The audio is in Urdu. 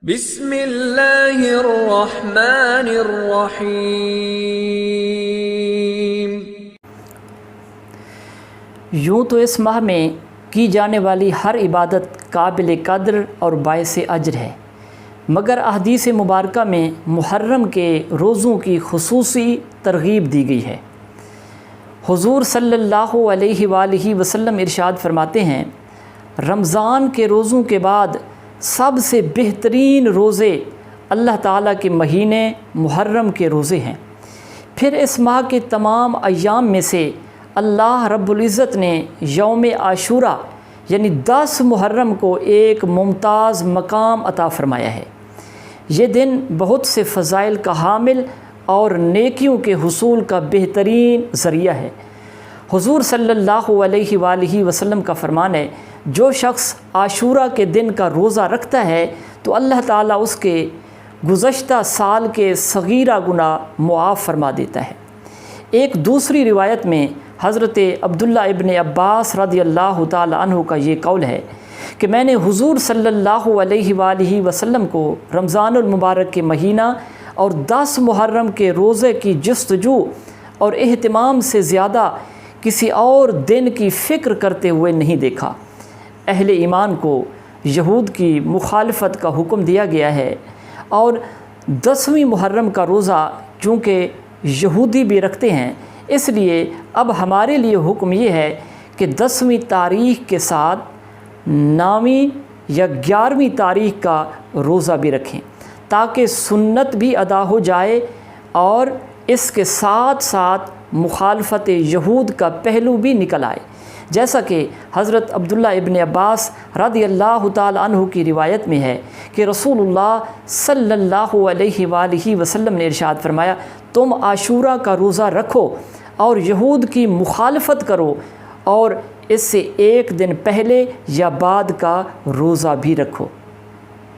بسم اللہ الرحمن الرحیم۔ یوں تو اس ماہ میں کی جانے والی ہر عبادت قابل قدر اور باعث اجر ہے، مگر احادیث مبارکہ میں محرم کے روزوں کی خصوصی ترغیب دی گئی ہے۔ حضور صلی اللہ علیہ وآلہ وسلم ارشاد فرماتے ہیں، رمضان کے روزوں کے بعد سب سے بہترین روزے اللہ تعالیٰ کے مہینے محرم کے روزے ہیں۔ پھر اس ماہ کے تمام ایام میں سے اللہ رب العزت نے یوم عاشورہ یعنی 10 محرم کو ایک ممتاز مقام عطا فرمایا ہے۔ یہ دن بہت سے فضائل کا حامل اور نیکیوں کے حصول کا بہترین ذریعہ ہے۔ حضور صلی اللہ علیہ وآلہ وسلم کا فرمان ہے، جو شخص عاشورہ کے دن کا روزہ رکھتا ہے تو اللہ تعالیٰ اس کے گزشتہ سال کے صغیرہ گناہ معاف فرما دیتا ہے۔ ایک دوسری روایت میں حضرت عبداللہ ابن عباس رضی اللہ تعالی عنہ کا یہ قول ہے کہ میں نے حضور صلی اللہ علیہ وآلہ وسلم کو رمضان المبارک کے مہینہ اور 10 محرم کے روزے کی جستجو اور اہتمام سے زیادہ کسی اور دن کی فکر کرتے ہوئے نہیں دیکھا۔ اہل ایمان کو یہود کی مخالفت کا حکم دیا گیا ہے، اور 10ویں محرم کا روزہ چونکہ یہودی بھی رکھتے ہیں، اس لیے اب ہمارے لیے حکم یہ ہے کہ 10ویں تاریخ کے ساتھ 9ویں یا 11ویں تاریخ کا روزہ بھی رکھیں، تاکہ سنت بھی ادا ہو جائے اور اس کے ساتھ ساتھ مخالفت یہود کا پہلو بھی نکل آئے، جیسا کہ حضرت عبداللہ ابن عباس رضی اللہ تعالی عنہ کی روایت میں ہے کہ رسول اللہ صلی اللہ علیہ وآلہ وسلم نے ارشاد فرمایا، تم عاشورہ کا روزہ رکھو اور یہود کی مخالفت کرو، اور اس سے ایک دن پہلے یا بعد کا روزہ بھی رکھو۔